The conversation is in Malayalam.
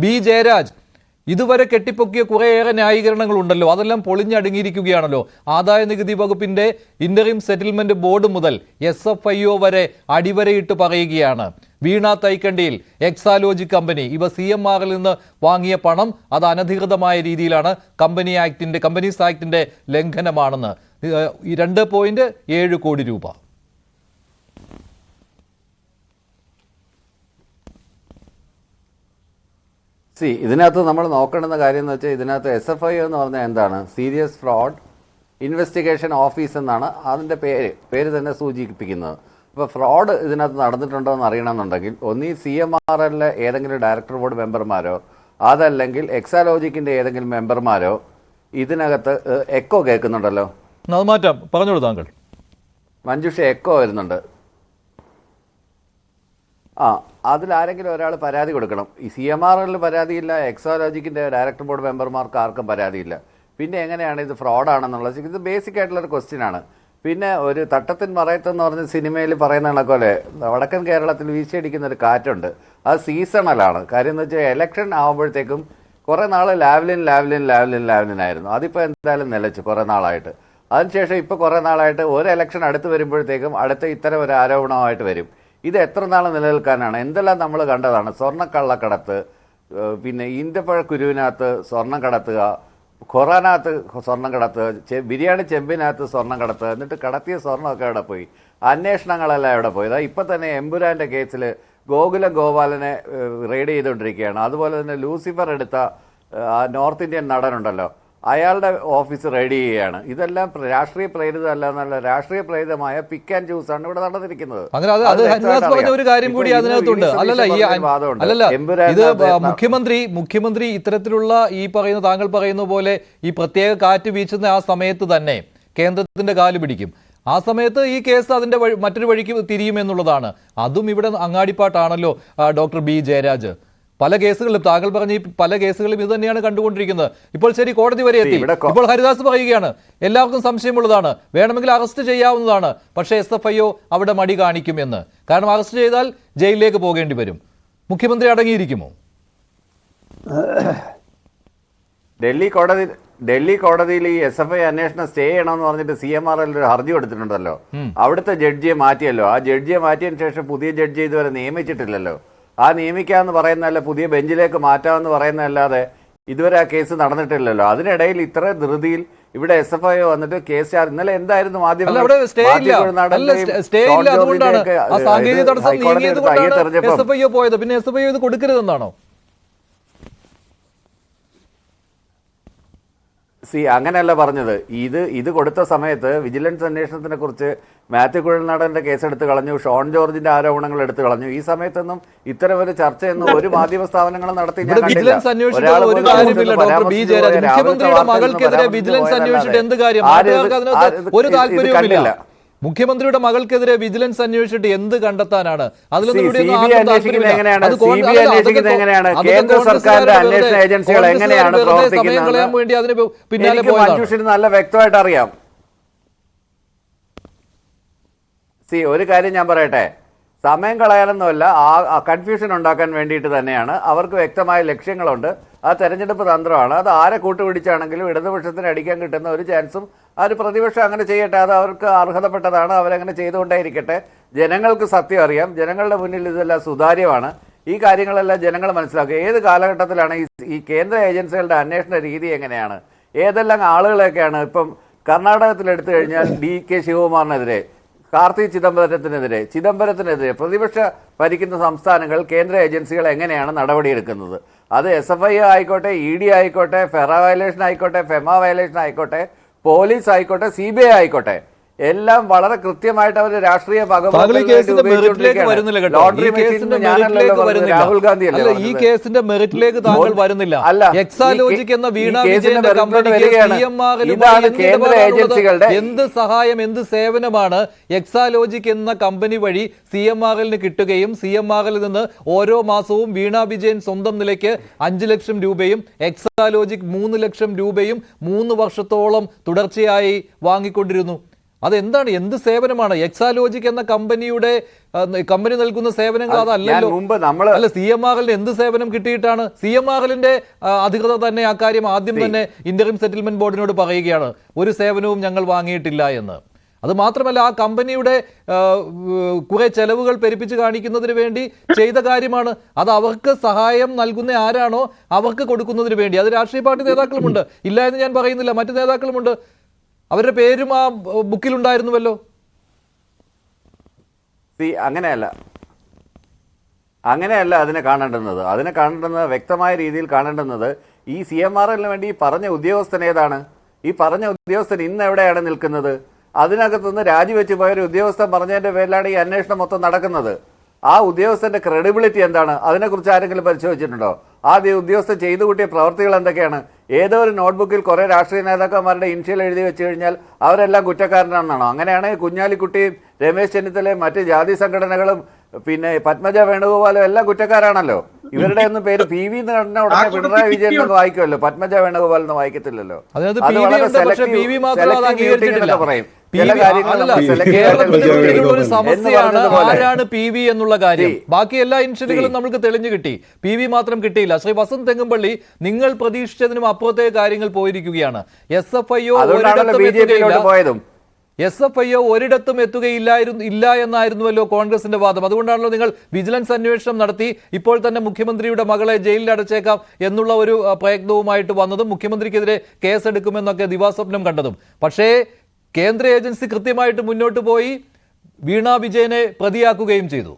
ബി ജയരാജ്, ഇതുവരെ കെട്ടിപ്പൊക്കിയ കുറേയേറെ ന്യായീകരണങ്ങൾ ഉണ്ടല്ലോ, അതെല്ലാം പൊളിഞ്ഞടങ്ങിയിരിക്കുകയാണല്ലോ. ആദായ നികുതി വകുപ്പിന്റെ ഇന്ററിം സെറ്റിൽമെന്റ് ബോർഡ് മുതൽ SFIO വരെ അടിവരയിട്ട് പറയുകയാണ്, വീണ തൈക്കണ്ടിയിൽ എക്സാലോജി കമ്പനി ഇവ CMRൽ നിന്ന് വാങ്ങിയ പണം അത് അനധികൃതമായ രീതിയിലാണ് കമ്പനീസ് ആക്ടിന്റെ ലംഘനമാണെന്ന്. 2.7 കോടി രൂപ. ഇതിനകത്ത് നമ്മൾ നോക്കേണ്ടുന്ന കാര്യം എന്ന് വെച്ചാൽ ഇതിനകത്ത് SFIO എന്ന് പറഞ്ഞാൽ എന്താണ്? സീരിയസ് ഫ്രോഡ് ഇൻവെസ്റ്റിഗേഷൻ ഓഫീസ് എന്നാണ് അതിൻ്റെ പേര് തന്നെ സൂചിപ്പിക്കുന്നത്. ഇപ്പോൾ ഫ്രോഡ് ഇതിനകത്ത് നടന്നിട്ടുണ്ടോ എന്ന് അറിയണമെന്നുണ്ടെങ്കിൽ ഒന്നീ CMRലെ ഏതെങ്കിലും ഡയറക്ടർ ബോർഡ് മെമ്പർമാരോ അതല്ലെങ്കിൽ എക്സാലോജിക്കിൻ്റെ ഏതെങ്കിലും മെമ്പർമാരോ ഇതിനകത്ത് എക്കോ കേൾക്കുന്നുണ്ടല്ലോ. മാറ്റാം, പറഞ്ഞോളൂ താങ്കൾ. മഞ്ജുഷ എക്കോ വരുന്നുണ്ട്. അതിലാരെങ്കിലും ഒരാൾ പരാതി കൊടുക്കണം. ഈ CMRൽ പരാതിയില്ല, എക്സാലോജിക്കിൻ്റെ ഡയറക്ടർ ബോർഡ് മെമ്പർമാർക്ക് ആർക്കും പരാതിയില്ല. പിന്നെ എങ്ങനെയാണ് ഇത് ഫ്രോഡാണെന്നുള്ളത്? ഇത് ബേസിക് ആയിട്ടുള്ളൊരു ക്വസ്റ്റ്യൻ ആണ്. പിന്നെ ഒരു തട്ടത്തിൻ മറയത്തെന്ന് പറഞ്ഞ സിനിമയിൽ പറയുന്ന കണക്കോലെ വടക്കൻ കേരളത്തിൽ വീശിയടിക്കുന്ന ഒരു കാറ്റുണ്ട്. അത് സീസണലാണ്. കാര്യം എന്ന് വെച്ചാൽ ഇലക്ഷൻ ആകുമ്പോഴത്തേക്കും കുറേ നാൾ ലാവ്ലിൻ അതിപ്പോൾ എന്തായാലും നിലച്ചു കുറേ നാളായിട്ട്. അതിനുശേഷം ഇപ്പോൾ കുറേ നാളായിട്ട് ഒരു ഇലക്ഷൻ അടുത്ത് വരുമ്പോഴത്തേക്കും അടുത്ത ഇത്തരം ഒരു ആരോപണമായിട്ട് വരും. ഇത് എത്ര നാൾ നിലനിൽക്കാനാണ്? എന്തെല്ലാം നമ്മൾ കണ്ടതാണ്. സ്വർണ്ണക്കള്ളക്കടത്ത്, പിന്നെ ഈന്തപ്പഴ കുരുവിനകത്ത് സ്വർണം കടത്തുക, ഖൊറാനകത്ത് സ്വർണം കടത്തുക, ബിരിയാണി ചെമ്പിനകത്ത് സ്വർണം കടത്തുക, എന്നിട്ട് കടത്തിയ സ്വർണ്ണമൊക്കെ എവിടെ പോയി? അന്വേഷണങ്ങളെല്ലാം എവിടെ പോയി? ഇപ്പം തന്നെ എമ്പുരാൻ്റെ കേസിൽ ഗോകുലം ഗോപാലനെ റെയ്ഡ് ചെയ്തുകൊണ്ടിരിക്കുകയാണ്. അതുപോലെ തന്നെ ലൂസിഫർ എടുത്ത നോർത്ത് ഇന്ത്യൻ നടനുണ്ടല്ലോ, അയാളുടെ ഓഫീസ് റെഡി ചെയ്യുകയാണ്. ഇതെല്ലാം രാഷ്ട്രീയ പ്രേരിതമല്ല എന്നല്ല, രാഷ്ട്രീയ പ്രേരിതമായ പിക്ക് ആൻഡ് ചൂസ് ആണ് ഇവിടെ നടന്നിരിക്കുന്നത്. ഒരു കാര്യം കൂടി അതിനകത്തുണ്ട്. ഇത് മുഖ്യമന്ത്രി ഇത്തരത്തിലുള്ള ഈ പറയുന്ന താങ്കൾ പറയുന്ന പോലെ ഈ പ്രത്യേക കാറ്റ് വീശുന്ന ആ സമയത്ത് തന്നെ കേന്ദ്രത്തിന്റെ കാല് പിടിക്കും. ആ സമയത്ത് ഈ കേസ് അതിന്റെ മറ്റൊരു വഴിക്ക് തിരിയുമെന്നുള്ളതാണ്. അതും ഇവിടെ അങ്ങാടിപ്പാട്ടാണല്ലോ. ഡോക്ടർ ബി ജയരാജ്, പല കേസുകളിലും താങ്കൾ പറഞ്ഞ പല കേസുകളും ഇത് തന്നെയാണ് കണ്ടുകൊണ്ടിരിക്കുന്നത്. ഇപ്പോൾ ശരി, കോടതി വരെ എത്തി. ഇപ്പോൾ ഹരിദാസ് പറയുകയാണ് എല്ലാവർക്കും സംശയമുള്ളതാണ്, വേണമെങ്കിൽ അറസ്റ്റ് ചെയ്യാവുന്നതാണ്, പക്ഷേ SFIO അവിടെ മടി കാണിക്കുമെന്ന്. കാരണം അറസ്റ്റ് ചെയ്താൽ ജയിലിലേക്ക് പോകേണ്ടി വരും. മുഖ്യമന്ത്രി അടങ്ങിയിരിക്കുമോ? ഡൽഹി കോടതിയിൽ ഈ SFI അന്വേഷണം സ്റ്റേ ചെയ്യണമെന്ന് പറഞ്ഞിട്ട് CMRൽ ഒരു ഹർജി കൊടുത്തിട്ടുണ്ടല്ലോ. അവിടുത്തെ ജഡ്ജിയെ മാറ്റിയല്ലോ. ആ ജഡ്ജിയെ മാറ്റിയതിനു ശേഷം പുതിയ ജഡ്ജി ഇതുവരെ നിയമിച്ചിട്ടില്ലല്ലോ. ആ നിയമിക്കാമെന്ന് പറയുന്നതല്ല, പുതിയ ബെഞ്ചിലേക്ക് മാറ്റാമെന്ന് പറയുന്നതല്ലാതെ ഇതുവരെ ആ കേസ് നടന്നിട്ടില്ലല്ലോ. അതിനിടയിൽ ഇത്ര ധൃതിയിൽ ഇവിടെ SFIO വന്നിട്ട് കേസ് ഇന്നലെ എന്തായിരുന്നു പിന്നെ SFIO ഇത് കൊടുക്കരുതെന്നാണോ? അങ്ങനെയല്ല പറഞ്ഞത്. ഇത് കൊടുത്ത സമയത്ത് വിജിലൻസ് അന്വേഷണത്തിനെ കുറിച്ച് മാത്യു കുഴൽനാടന്റെ കേസെടുത്ത് കളഞ്ഞു, ഷോൺ ജോർജിന്റെ ആരോപണങ്ങൾ എടുത്തു കളഞ്ഞു. ഈ സമയത്തൊന്നും ഇത്തരം ഒരു ചർച്ചയൊന്നും ഒരു മാധ്യമ സ്ഥാപനങ്ങളും നടത്തി ഞാൻ കണ്ടില്ല. മുഖ്യമന്ത്രിയുടെ മകൾക്കെതിരെ വിജിലൻസ് അന്വേഷിച്ചിട്ട് എന്ത് കണ്ടെത്താനാണ്? നല്ല വ്യക്തമായിട്ട് അറിയാം. ഒരു കാര്യം ഞാൻ പറയട്ടെ, സമയം കളയാനൊന്നുമല്ല, ആ കൺഫ്യൂഷൻ ഉണ്ടാക്കാൻ വേണ്ടിയിട്ട് തന്നെയാണ്. അവർക്ക് വ്യക്തമായ ലക്ഷ്യങ്ങളുണ്ട്. ആ തെരഞ്ഞെടുപ്പ് തന്ത്രമാണ്. അത് ആരെ കൂട്ടുപിടിച്ചാണെങ്കിലും ഇടതുപക്ഷത്തിന് അടിക്കാൻ കിട്ടുന്ന ഒരു ചാൻസും ആ ഒരു പ്രതിപക്ഷം അങ്ങനെ ചെയ്യട്ടെ. അത് അവർക്ക് അർഹതപ്പെട്ടതാണ്, അവരങ്ങനെ ചെയ്തുകൊണ്ടേയിരിക്കട്ടെ. ജനങ്ങൾക്ക് സത്യം അറിയാം. ജനങ്ങളുടെ മുന്നിൽ ഇതെല്ലാം സുതാര്യമാണ്. ഈ കാര്യങ്ങളെല്ലാം ജനങ്ങൾ മനസ്സിലാക്കുക. ഏത് കാലഘട്ടത്തിലാണ് ഈ കേന്ദ്ര ഏജൻസികളുടെ അന്വേഷണ രീതി എങ്ങനെയാണ്, ഏതെല്ലാം ആളുകളൊക്കെയാണ്. ഇപ്പം കർണാടകത്തിൽ എടുത്തു കഴിഞ്ഞാൽ DK ശിവകുമാറിനെതിരെ, കാർത്തി ചിദംബരത്തിനെതിരെ പ്രതിപക്ഷ ഭരിക്കുന്ന സംസ്ഥാനങ്ങൾ കേന്ദ്ര ഏജൻസികൾ എങ്ങനെയാണ് നടപടിയെടുക്കുന്നത്? അത് SFIO ആയിക്കോട്ടെ, ED ആയിക്കോട്ടെ, ഫെറ വയലേഷൻ ആയിക്കോട്ടെ, ഫെമ വയലേഷൻ ആയിക്കോട്ടെ, പോലീസ് ആയിക്കോട്ടെ, CBI ആയിക്കോട്ടെ, എല്ലാം വളരെ കൃത്യമായിട്ട് അവർ രാഷ്ട്രീയ രാഹുൽ ഗാന്ധി അല്ല ഈ കേസിന്റെ മെറിറ്റിലേക്ക് താങ്കൾ വരുന്നില്ല. എക്സാലോജിക് എന്ന വീണ വിജയന്റെ കമ്പനിക്ക് എന്ത് സഹായം, എന്ത് സേവനമാണ് എക്സാലോജിക് എന്ന കമ്പനി വഴി CMRലിന് കിട്ടുകയും CMRൽ നിന്ന് ഓരോ മാസവും വീണ വിജയൻ സ്വന്തം നിലയ്ക്ക് 5 ലക്ഷം രൂപയും എക്സാലോജിക് 3 ലക്ഷം രൂപയും 3 വർഷത്തോളം തുടർച്ചയായി വാങ്ങിക്കൊണ്ടിരുന്നു. അതെന്താണ്, എന്ത് സേവനമാണ്? എക്സാലോജിക് എന്ന കമ്പനി നൽകുന്ന സേവനങ്ങൾ അതല്ലല്ലോ. അല്ല, CMRL എന്ത് സേവനം കിട്ടിയിട്ടാണ്? CMRL അധികൃതർ തന്നെ അക്കാര്യം ആദ്യം തന്നെ ഇന്ററിം സെറ്റിൽമെന്റ് ബോർഡിനോട് പറയുകയാണ്, ഒരു സേവനവും ഞങ്ങൾ വാങ്ങിയിട്ടില്ല എന്ന്. അത് മാത്രമല്ല, ആ കമ്പനിയുടെ കുറെ ചെലവുകൾ പെരുപ്പിച്ച് കാണിക്കുന്നതിന് വേണ്ടി ചെയ്ത കാര്യമാണ്. അത് അവർക്ക് സഹായം നൽകുന്ന ആരാണോ അവർക്ക് കൊടുക്കുന്നതിന് വേണ്ടി. അത് രാഷ്ട്രീയ പാർട്ടി നേതാക്കളുമുണ്ട്, ഇല്ല എന്ന് ഞാൻ പറയുന്നില്ല, മറ്റു നേതാക്കളുമുണ്ട്, അവരുടെ പേരും ആ ബുക്കിലുണ്ടായിരുന്നുവല്ലോ. അങ്ങനെയല്ല അതിനെ കാണേണ്ടുന്നത് വ്യക്തമായ രീതിയിൽ കാണേണ്ടുന്നത് ഈ CMRL വേണ്ടി ഈ പറഞ്ഞ ഉദ്യോഗസ്ഥൻ ഏതാണ്? ഈ പറഞ്ഞ ഉദ്യോഗസ്ഥൻ ഇന്ന് എവിടെയാണ് നിൽക്കുന്നത്? അതിനകത്തുനിന്ന് രാജിവെച്ച് പോയൊരു ഉദ്യോഗസ്ഥൻ പറഞ്ഞതിന്റെ പേരിലാണ് ഈ അന്വേഷണം മൊത്തം നടക്കുന്നത്. ആ ഉദ്യോഗസ്ഥന്റെ ക്രെഡിബിലിറ്റി എന്താണ്? അതിനെക്കുറിച്ച് ആരെങ്കിലും പരിശോധിച്ചിട്ടുണ്ടോ? ആ ഉദ്യോഗസ്ഥൻ ചെയ്തു കൂട്ടിയ പ്രവർത്തികൾ എന്തൊക്കെയാണ്? ഏതോ ഒരു നോട്ട്ബുക്കിൽ കുറെ രാഷ്ട്രീയ നേതാക്കന്മാരുടെ ഇനിഷ്യൽ എഴുതി വെച്ച് കഴിഞ്ഞാൽ അവരെല്ലാം കുറ്റക്കാരനാണെന്നാണോ? അങ്ങനെയാണെങ്കിൽ കുഞ്ഞാലിക്കുട്ടിയും രമേശ് ചെന്നിത്തലയും മറ്റ് ജാതി സംഘടനകളും പിന്നെ പത്മജ വേണുഗോപാലും എല്ലാം കുറ്റക്കാരാണല്ലോ. ഇവരുടെ ഒന്നും പേര് PV എന്ന് കണ്ട ഉടനെ പിണറായി വിജയൻ എന്ന് വായിക്കുമല്ലോ, പത്മജ വേണുഗോപാൽ എന്ന് വായിക്കത്തില്ലല്ലോ. അത് വളരെ പറയും. ആരാണ് PV എന്നുള്ള കാര്യം, ബാക്കി എല്ലാ ഇൻഷുറൻസുകളും നമുക്ക് തെളിഞ്ഞു കിട്ടി, PV മാത്രം കിട്ടിയില്ല. ശ്രീ വസന്ത് തെങ്ങുംപള്ളി, നിങ്ങൾ പ്രതീക്ഷിച്ചതിനും അപ്പുറത്തെ കാര്യങ്ങൾ പോയിരിക്കുകയാണ്. SFIO ഒരിടത്തും ഇല്ല എന്നായിരുന്നുവല്ലോ കോൺഗ്രസിന്റെ വാദം. അതുകൊണ്ടാണല്ലോ നിങ്ങൾ വിജിലൻസ് അന്വേഷണം നടത്തി ഇപ്പോൾ തന്നെ മുഖ്യമന്ത്രിയുടെ മകളെ ജയിലിൽ അടച്ചേക്കാം എന്നുള്ള ഒരു പ്രയത്നവുമായിട്ട് വന്നതും മുഖ്യമന്ത്രിക്കെതിരെ കേസെടുക്കുമെന്നൊക്കെ ദിവാസ്വപ്നം കണ്ടതും. പക്ഷേ കേന്ദ്ര ഏജൻസി കൃത്യമായിട്ട് മുന്നോട്ട് പോയി വീണ വിജയനെ പ്രതിയാക്കുകയും ചെയ്തു.